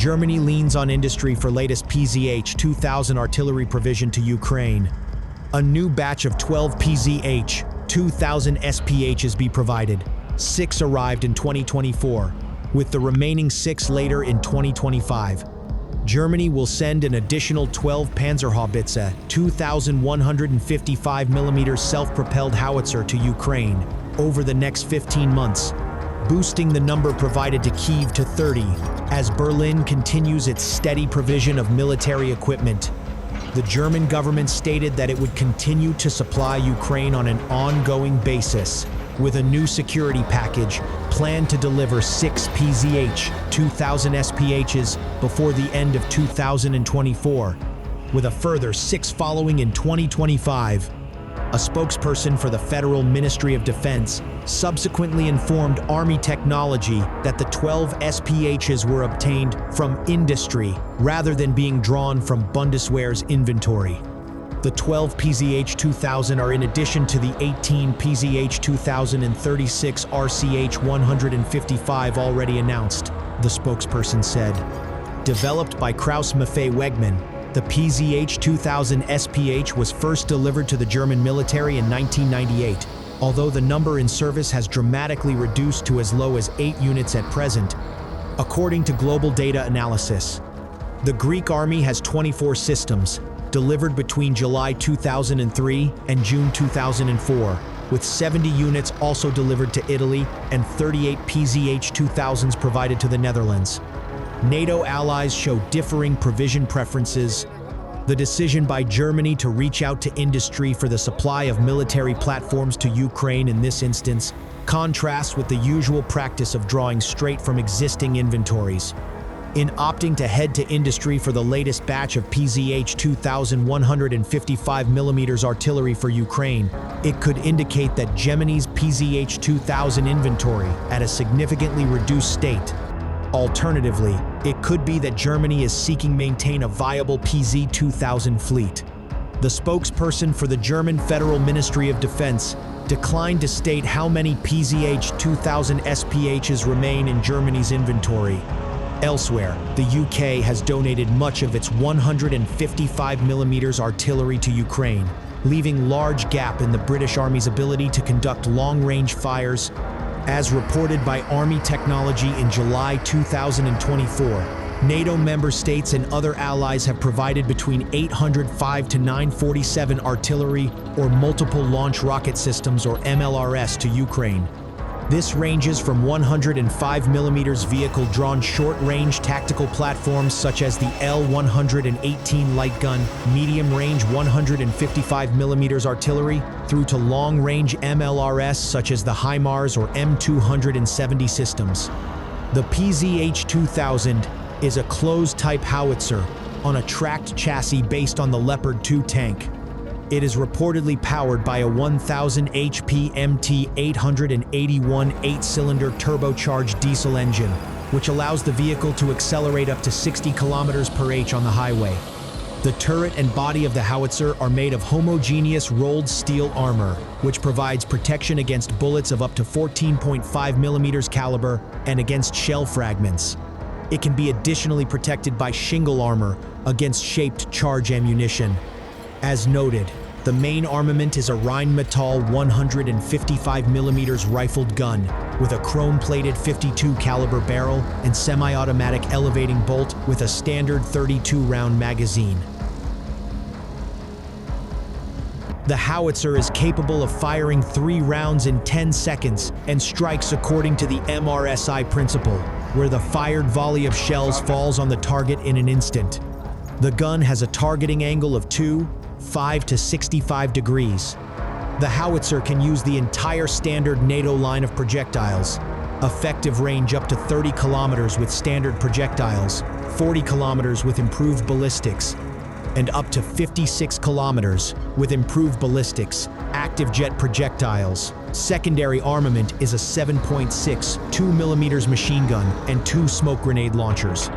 Germany leans on industry for latest PzH 2000 artillery provision to Ukraine. A new batch of 12 PzH 2000 SPHs be provided. 6 arrived in 2024, with the remaining 6 later in 2025. Germany will send an additional 12 Panzerhaubitze 2,155mm self-propelled howitzer to Ukraine over the next 15 months, boosting the number provided to Kyiv to 30, as Berlin continues its steady provision of military equipment. The German government stated that it would continue to supply Ukraine on an ongoing basis, with a new security package planned to deliver 6 PzH 2000 SPHs before the end of 2024, with a further 6 following in 2025. A spokesperson for the Federal Ministry of Defense subsequently informed Army Technology that the 12 SPHs were obtained from industry rather than being drawn from Bundeswehr's inventory. The 12 PzH 2000 are in addition to the 18 PzH 2000 and 36 RCH 155 already announced, the spokesperson said. Developed by Krauss Maffei Wegmann, the PzH 2000 SPH was first delivered to the German military in 1998, although the number in service has dramatically reduced to as low as 8 units at present, according to Global Data Analysis. The Greek army has 24 systems, delivered between July 2003 and June 2004, with 70 units also delivered to Italy and 38 PzH 2000s provided to the Netherlands. NATO allies show differing provision preferences. The decision by Germany to reach out to industry for the supply of military platforms to Ukraine in this instance contrasts with the usual practice of drawing straight from existing inventories. In opting to head to industry for the latest batch of PzH 2,155mm artillery for Ukraine, it could indicate that Germany's PzH 2000 inventory at a significantly reduced state. Alternatively, it could be that Germany is seeking maintain a viable PZ 2000 fleet. The spokesperson for the German Federal Ministry of Defense declined to state how many PzH 2000 SPHs remain in Germany's inventory. Elsewhere, the UK has donated much of its 155mm artillery to Ukraine, leaving large gap in the British Army's ability to conduct long-range fires. As reported by Army Technology in July 2024, NATO member states and other allies have provided between 805 to 947 artillery or multiple launch rocket systems or MLRS to Ukraine. This ranges from 105mm vehicle-drawn short-range tactical platforms such as the L-118 light gun, medium-range 155mm artillery, through to long-range MLRS such as the HIMARS or M270 systems. The PzH 2000 is a closed-type howitzer on a tracked chassis based on the Leopard 2 tank. It is reportedly powered by a 1,000 HP MT-881 8-cylinder turbocharged diesel engine, which allows the vehicle to accelerate up to 60 km/h on the highway. The turret and body of the howitzer are made of homogeneous rolled steel armor, which provides protection against bullets of up to 14.5mm caliber and against shell fragments. It can be additionally protected by shingle armor against shaped charge ammunition. As noted, the main armament is a Rheinmetall 155mm rifled gun with a chrome-plated 52 caliber barrel and semi-automatic elevating bolt with a standard 32-round magazine. The howitzer is capable of firing 3 rounds in 10 seconds and strikes according to the MRSI principle, where the fired volley of shells falls on the target in an instant. The gun has a targeting angle of 5 to 65 degrees. The howitzer can use the entire standard NATO line of projectiles. Effective range up to 30 kilometers with standard projectiles, 40 kilometers with improved ballistics, and up to 56 kilometers with improved ballistics, active jet projectiles. Secondary armament is a 7.6 2mm machine gun and 2 smoke grenade launchers.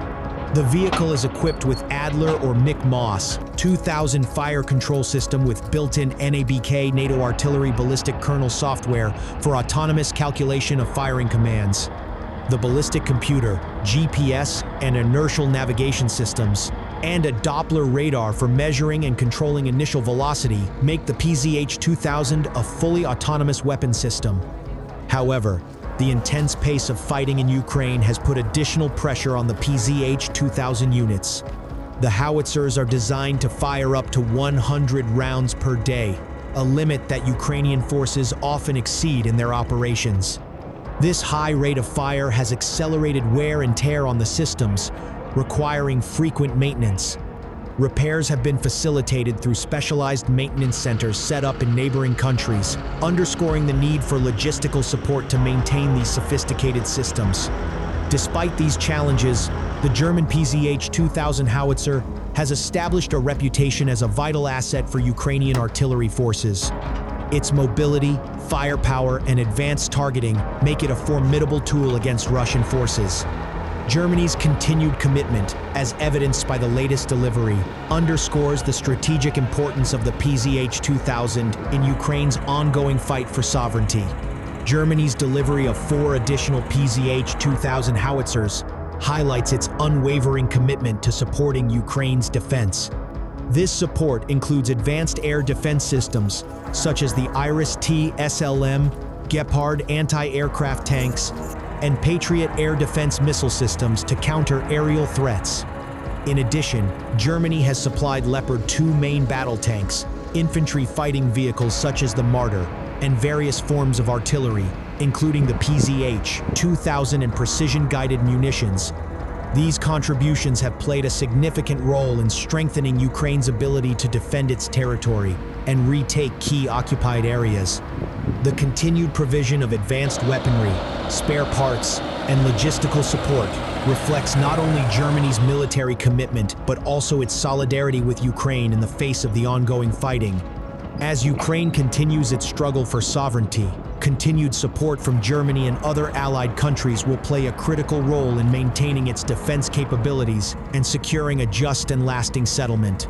The vehicle is equipped with Adler or MIC-MOS 2000 fire control system with built-in NABK NATO artillery ballistic kernel software for autonomous calculation of firing commands. The ballistic computer, GPS, and inertial navigation systems, and a Doppler radar for measuring and controlling initial velocity make the PzH 2000 a fully autonomous weapon system. However, the intense pace of fighting in Ukraine has put additional pressure on the PzH 2000 units. The howitzers are designed to fire up to 100 rounds per day, a limit that Ukrainian forces often exceed in their operations. This high rate of fire has accelerated wear and tear on the systems, requiring frequent maintenance. Repairs have been facilitated through specialized maintenance centers set up in neighboring countries, underscoring the need for logistical support to maintain these sophisticated systems. Despite these challenges, the German PzH 2000 howitzer has established a reputation as a vital asset for Ukrainian artillery forces. Its mobility, firepower, and advanced targeting make it a formidable tool against Russian forces. Germany's continued commitment, as evidenced by the latest delivery, underscores the strategic importance of the PzH 2000 in Ukraine's ongoing fight for sovereignty. Germany's delivery of 4 additional PzH 2000 howitzers highlights its unwavering commitment to supporting Ukraine's defense. This support includes advanced air defense systems, such as the Iris-T SLM, Gepard anti-aircraft tanks, and Patriot air defense missile systems to counter aerial threats. In addition, Germany has supplied Leopard 2 main battle tanks, infantry fighting vehicles such as the Marder, and various forms of artillery, including the PzH 2000 and precision-guided munitions. These contributions have played a significant role in strengthening Ukraine's ability to defend its territory and retake key occupied areas. The continued provision of advanced weaponry, spare parts, and logistical support reflects not only Germany's military commitment, but also its solidarity with Ukraine in the face of the ongoing fighting. As Ukraine continues its struggle for sovereignty, continued support from Germany and other allied countries will play a critical role in maintaining its defense capabilities and securing a just and lasting settlement.